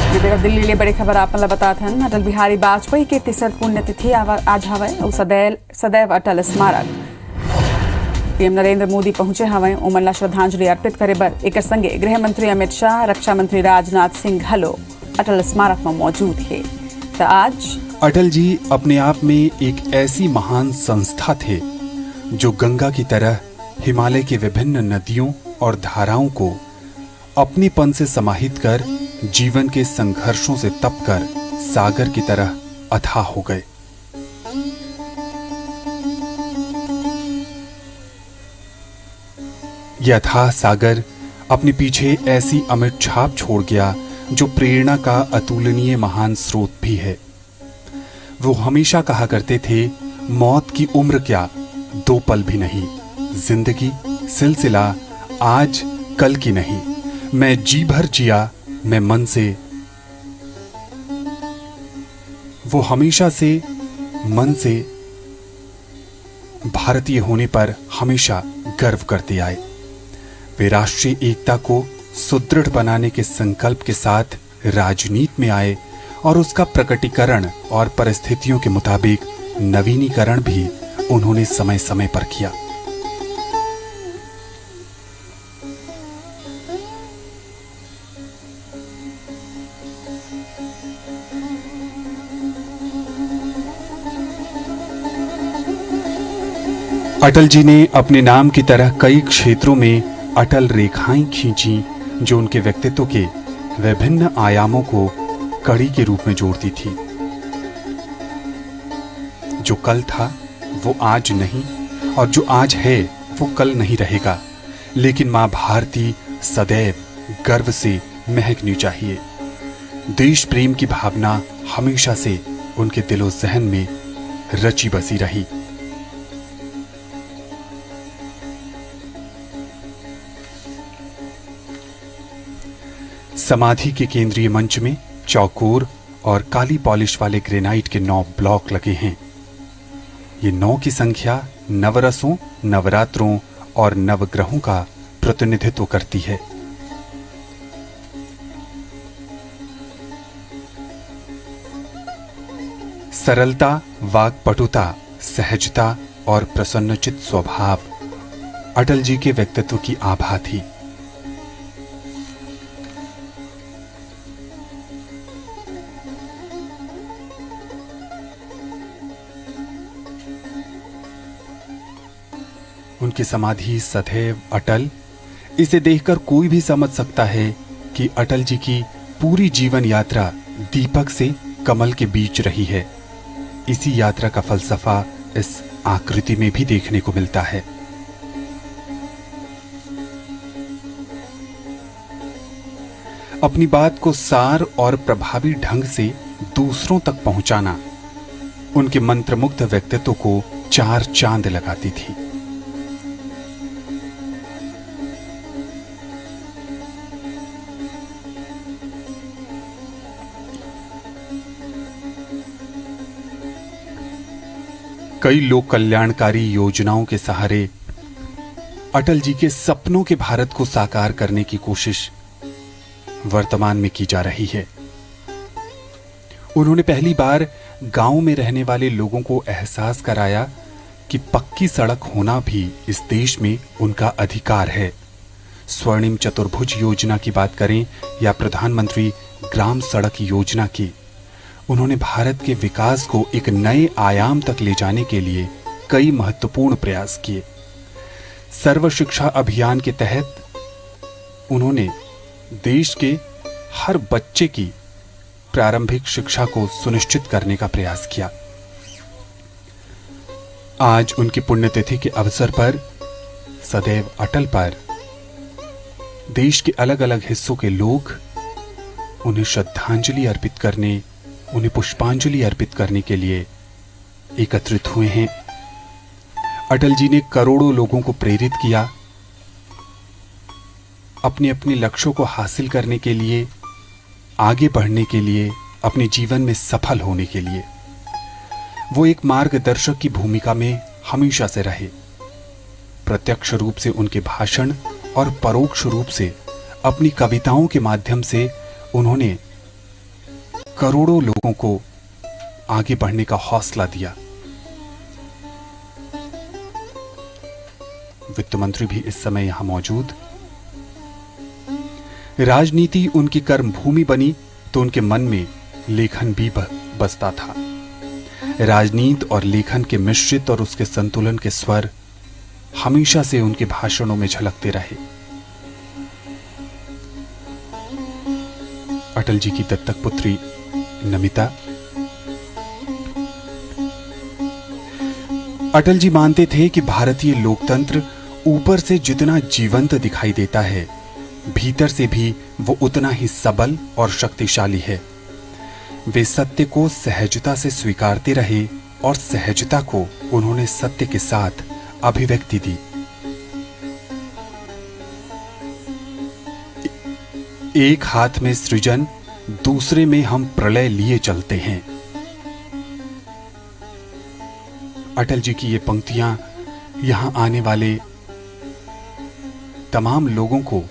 तरफ दिल्ली ले बड़ी खबर आप बताते हैं। अटल बिहारी वाजपेयी के 30 पुण्यतिथि आज हवे और सदैव अटल स्मारक पीएम नरेंद्र मोदी पहुंचे हवे। उमन ला श्रद्धांजलि अर्पित करे बर एक संगे गृह मंत्री अमित शाह, रक्षा मंत्री राजनाथ सिंह घलो अटल स्मारक में मौजूद है। तो आज अटल जी अपने आप में एक ऐसी महान संस्था थे जो गंगा की तरह हिमालय के विभिन्न नदियों और धाराओं को अपनेपन से समाहित कर जीवन के संघर्षों से तपकर सागर की तरह अथाह हो गए। यह अथाह सागर अपने पीछे ऐसी अमिट छाप छोड़ गया जो प्रेरणा का अतुलनीय महान स्रोत भी है। वो हमेशा कहा करते थे, मौत की उम्र क्या, 2 पल भी नहीं, जिंदगी सिलसिला आज कल की नहीं, मैं जी भर जिया मैं मन से। वो हमेशा से मन से भारतीय होने पर हमेशा गर्व करते आए। वे राष्ट्रीय एकता को सुदृढ़ बनाने के संकल्प के साथ राजनीति में आए और उसका प्रकटीकरण और परिस्थितियों के मुताबिक नवीनीकरण भी उन्होंने समय समय पर किया। अटल जी ने अपने नाम की तरह कई क्षेत्रों में अटल रेखाएं खींची जो उनके व्यक्तित्व के विभिन्न आयामों को कड़ी के रूप में जोड़ती थी। जो कल था वो आज नहीं और जो आज है वो कल नहीं रहेगा, लेकिन मां भारती सदैव गर्व से महकनी चाहिए। देश प्रेम की भावना हमेशा से उनके दिलो ज़हन में रची बसी रही। समाधि के केंद्रीय मंच में चौकोर और काली पॉलिश वाले ग्रेनाइट के 9 ब्लॉक लगे हैं। ये 9 की संख्या नवरसों, नवरात्रों और नवग्रहों का प्रतिनिधित्व करती है। सरलता, वाक्पटुता, सहजता और प्रसन्नचित स्वभाव अटल जी के व्यक्तित्व की आभा थी। उनकी समाधि सदैव अटल, इसे देखकर कोई भी समझ सकता है कि अटल जी की पूरी जीवन यात्रा दीपक से कमल के बीच रही है। इसी यात्रा का फलसफा इस आकृति में भी देखने को मिलता है। अपनी बात को सार और प्रभावी ढंग से दूसरों तक पहुंचाना उनके मंत्रमुग्ध व्यक्तित्व को 4 चांद लगाती थी। कई लोक कल्याणकारी योजनाओं के सहारे अटल जी के सपनों के भारत को साकार करने की कोशिश वर्तमान में की जा रही है। उन्होंने पहली बार गांव में रहने वाले लोगों को एहसास कराया कि पक्की सड़क होना भी इस देश में उनका अधिकार है। स्वर्णिम चतुर्भुज योजना की बात करें या प्रधानमंत्री ग्राम सड़क योजना की, उन्होंने भारत के विकास को एक नए आयाम तक ले जाने के लिए कई महत्वपूर्ण प्रयास किए। सर्व शिक्षा अभियान के तहत उन्होंने देश के हर बच्चे की प्रारंभिक शिक्षा को सुनिश्चित करने का प्रयास किया। आज उनकी पुण्यतिथि के अवसर पर सदैव अटल पर देश के अलग अलग हिस्सों के लोग उन्हें श्रद्धांजलि अर्पित करने, उन्हें पुष्पांजलि अर्पित करने के लिए एकत्रित हुए हैं। अटल जी ने करोड़ों लोगों को प्रेरित किया अपने अपने लक्ष्यों को हासिल करने के लिए, आगे बढ़ने के लिए, अपने जीवन में सफल होने के लिए। वो एक मार्गदर्शक की भूमिका में हमेशा से रहे। प्रत्यक्ष रूप से उनके भाषण और परोक्ष रूप से अपनी कविताओं के माध्यम से उन्होंने करोड़ों लोगों को आगे बढ़ने का हौसला दिया। वित्त मंत्री भी इस समय यहां मौजूद। राजनीति उनकी कर्म भूमि बनी तो उनके मन में लेखन भी बसता था। राजनीति और लेखन के मिश्रित और उसके संतुलन के स्वर हमेशा से उनके भाषणों में झलकते रहे। अटल जी की दत्तक पुत्री नमिता। अटल जी मानते थे कि भारतीय लोकतंत्र ऊपर से जितना जीवंत दिखाई देता है, भीतर से भी वो उतना ही सबल और शक्तिशाली है। वे सत्य को सहजता से स्वीकारते रहे और सहजता को उन्होंने सत्य के साथ अभिव्यक्ति दी। एक हाथ में सृजन, दूसरे में हम प्रलय लिए चलते हैं। अटल जी की ये पंक्तियां यहां आने वाले तमाम लोगों को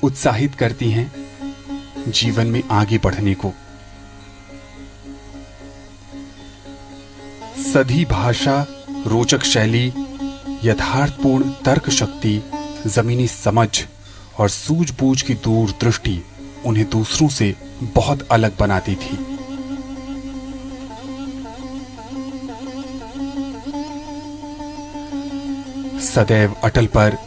उत्साहित करती हैं जीवन में आगे बढ़ने को। सधी भाषा, रोचक शैली, यथार्थपूर्ण तर्क शक्ति, जमीनी समझ और सूझबूझ की दूरदृष्टि उन्हें दूसरों से बहुत अलग बनाती थी। सदैव अटल पर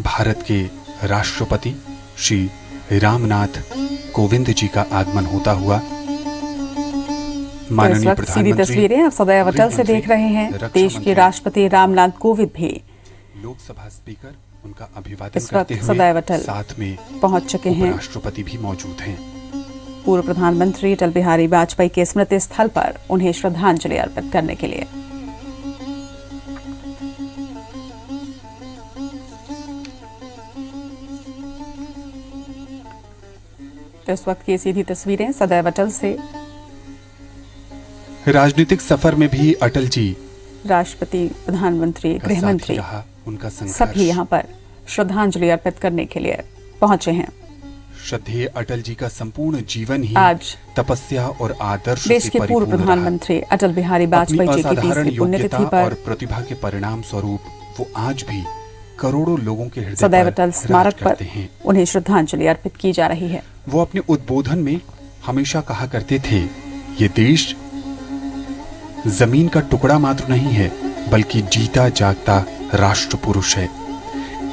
भारत के राष्ट्रपति श्री रामनाथ कोविंद जी का आगमन होता हुआ तो इस वक्त सीधी तस्वीरें आप सदैव अटल से देख रहे हैं। देश के राष्ट्रपति रामनाथ कोविंद भी लोकसभा स्पीकर उनका अभिवादन इस करते वक्त हुए सदैव अटल साथ में पहुंच चुके हैं। राष्ट्रपति भी मौजूद हैं। पूर्व प्रधानमंत्री अटल बिहारी वाजपेयी के स्मृति स्थल पर उन्हें श्रद्धांजलि अर्पित करने के लिए। तो इस वक्त की सीधी तस्वीरें सदैव अटल से। राजनीतिक सफर में भी अटल जी राष्ट्रपति, प्रधानमंत्री, गृह मंत्री उनका सभी यहाँ पर श्रद्धांजलि अर्पित करने के लिए पहुंचे हैं। श्रद्धेय अटल जी का संपूर्ण जीवन ही आज तपस्या और आदर्श देश से के पूर्व परिपूर्ण रहा। प्रधानमंत्री अटल बिहारी वाजपेयी जी की असाधारण 30वीं पुण्यतिथि योग्यता और पर प्रतिभा के परिणाम स्वरूप वो आज भी करोड़ों लोगों के हृदय सदैव पर अटल राज स्मारक पर करते हैं। उन्हें श्रद्धांजलि अर्पित की जा रही है। वो अपने उद्बोधन में हमेशा कहा करते थे, ये देश जमीन का टुकड़ा मात्र नहीं है, बल्कि जीता जागता राष्ट्र पुरुष है।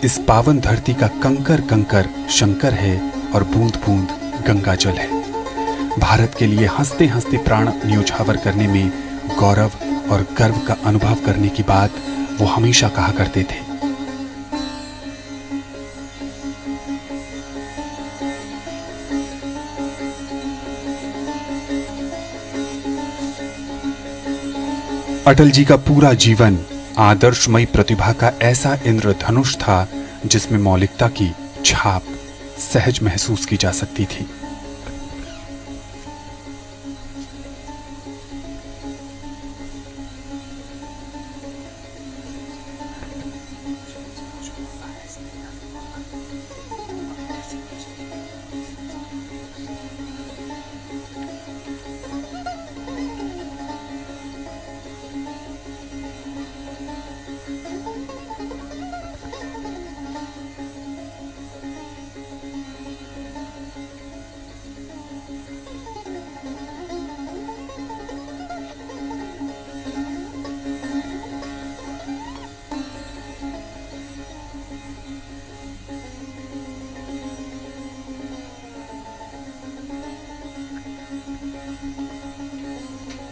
इस पावन धरती का कंकर कंकर शंकर है और बूंद बूंद गंगा जल है। भारत के लिए हंसते हंसते प्राण न्योछावर करने में गौरव और गर्व का अनुभव करने की बात वो हमेशा कहा करते थे। अटल जी का पूरा जीवन आदर्शमयी प्रतिभा का ऐसा इंद्रधनुष था जिसमें मौलिकता की छाप सहज महसूस की जा सकती थी।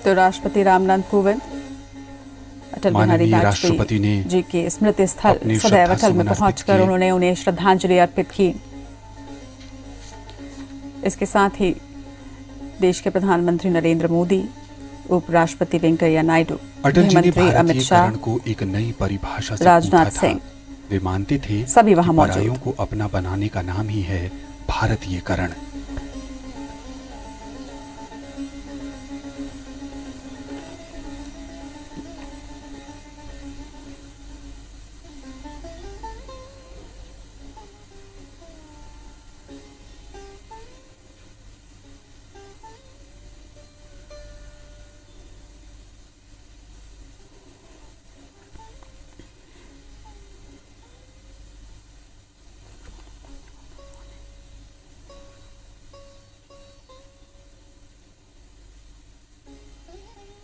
तो राष्ट्रपति रामनाथ कोविंद अटल बिहारी माननीय राष्ट्रपति वाजपेयी ने जी के स्मृति स्थल अपने सदैव अटल में श्रद्धासुमन अर्पित पहुंचकर किए। उन्होंने उन्हें श्रद्धांजलि अर्पित की। इसके साथ ही देश के प्रधानमंत्री नरेंद्र मोदी, उपराष्ट्रपति वेंकैया नायडू, अटल जी ने गृहमंत्री अमित शाह, भारतीयकरण को एक नई परिभाषा से राजनाथ पूछा था। सिंह वे मानते थे सभी वहां कि मौजूद। परायों को अपना बनाने का नाम ही है भारतीयकरण।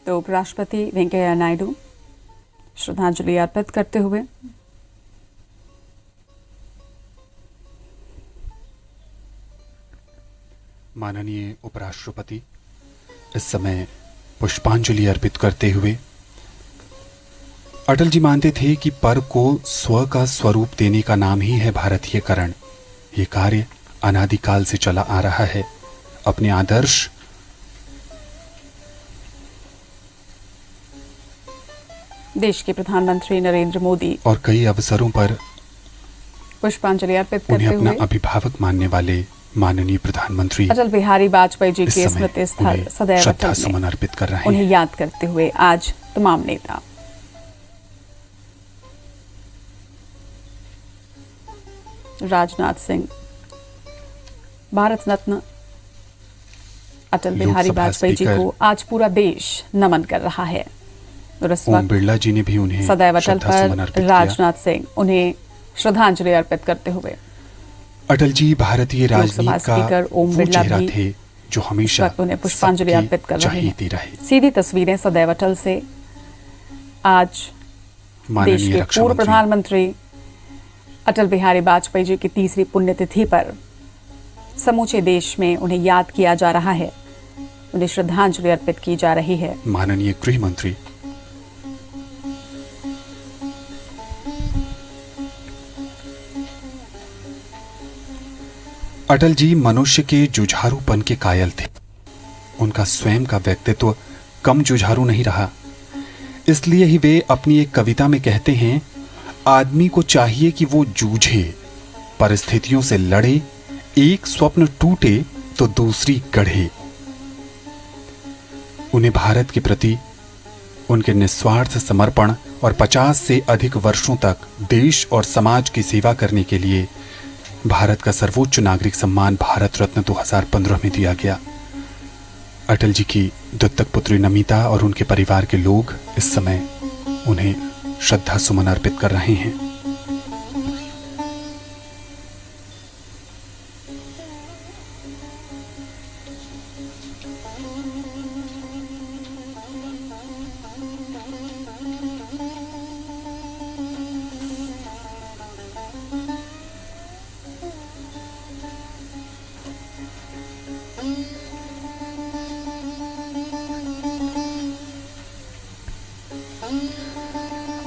तो उपराष्ट्रपति वेंकैया नायडू श्रद्धांजलि अर्पित करते हुए माननीय उपराष्ट्रपति इस समय पुष्पांजलि अर्पित करते हुए अटल जी मानते थे कि पर को स्व का स्वरूप देने का नाम ही है भारतीयकरण। ये कार्य अनादिकाल से चला आ रहा है। अपने आदर्श देश के प्रधानमंत्री नरेंद्र मोदी और कई अवसरों पर पुष्पांजलि अर्पित करते उन्हें अपना हुए अभिभावक मानने वाले माननीय प्रधानमंत्री अटल बिहारी वाजपेयी जी इस के समय स्मृति स्थल उन्हें सदैव श्रद्धा अटल सुमन में अर्पित कर रहे उन्हें हैं। याद करते हुए आज तमाम नेता राजनाथ सिंह, भारत रत्न अटल बिहारी लोकसभा वाजपेयी जी स्पीकर को आज पूरा देश नमन कर रहा है और इस ओम वक्त बिरला जी ने भी उन्हें सदैव अटल श्रद्धा सुमन पर अर्पित किया। राजनाथ सिंह उन्हें श्रद्धांजलि अर्पित करते हुए अटल जी भारतीय लोकसभा राजनीति स्पीकर का ओम वो बिरला चेहरा भी थे जो इस हमेशा वक्त उन्हें पुष्पांजलि सबकी अर्पित कर रहे चहेती हैं। रहे। सीधी तस्वीरें सदैव अटल से आज देश माननीय के रक्षा पूर्व मंत्री प्रधानमंत्री अटल बिहारी वाजपेयी जी की तीसरी पुण्यतिथि पर समूचे देश में उन्हें याद किया जा रहा है, उन्हें श्रद्धांजलि अर्पित की जा रही है। माननीय गृह मंत्री अटल जी मनुष्य के जुझारूपन के कायल थे। उनका स्वयं का व्यक्तित्व कम जुझारू नहीं रहा। इसलिए ही वे अपनी एक कविता में कहते हैं, आदमी को चाहिए कि वो जूझे, परिस्थितियों से लड़े, एक स्वप्न टूटे तो दूसरी गढ़े। उन्हें भारत के प्रति उनके निस्वार्थ समर्पण और 50 से अधिक वर्षों तक देश और समाज की सेवा करने के लिए भारत का सर्वोच्च नागरिक सम्मान भारत रत्न 2015 में दिया गया। अटल जी की दत्तक पुत्री नमिता और उनके परिवार के लोग इस समय उन्हें श्रद्धा सुमन अर्पित कर रहे हैं।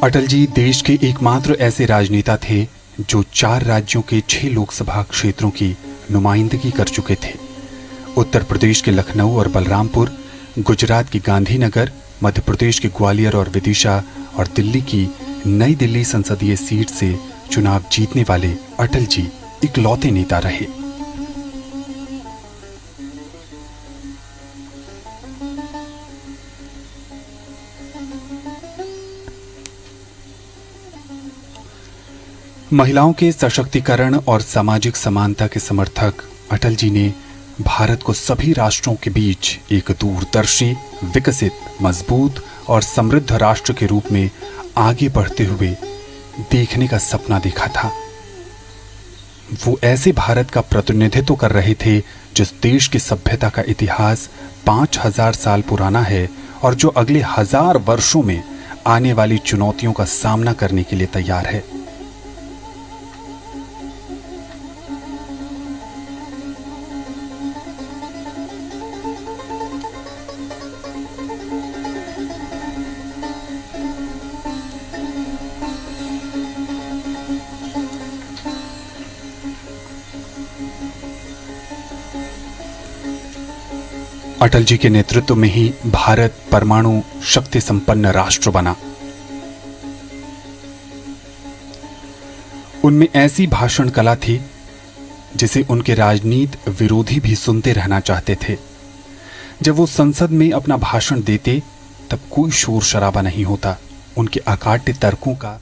अटल जी देश के एकमात्र ऐसे राजनेता थे जो 4 राज्यों के 6 लोकसभा क्षेत्रों की नुमाइंदगी कर चुके थे। उत्तर प्रदेश के लखनऊ और बलरामपुर, गुजरात की गांधीनगर, मध्य प्रदेश के ग्वालियर और विदिशा और दिल्ली की नई दिल्ली संसदीय सीट से चुनाव जीतने वाले अटल जी इकलौते नेता रहे। महिलाओं के सशक्तिकरण और सामाजिक समानता के समर्थक अटल जी ने भारत को सभी राष्ट्रों के बीच एक दूरदर्शी, विकसित, मजबूत और समृद्ध राष्ट्र के रूप में आगे बढ़ते हुए देखने का सपना देखा था। वो ऐसे भारत का प्रतिनिधित्व कर रहे थे जिस देश की सभ्यता का इतिहास 5000 साल पुराना है और जो अगले 1000 वर्षों में आने वाली चुनौतियों का सामना करने के लिए तैयार है। अटल जी के नेतृत्व में ही भारत परमाणु शक्ति संपन्न राष्ट्र बना। उनमें ऐसी भाषण कला थी जिसे उनके राजनीति विरोधी भी सुनते रहना चाहते थे। जब वो संसद में अपना भाषण देते तब कोई शोर शराबा नहीं होता। उनके अकाट्य तर्कों का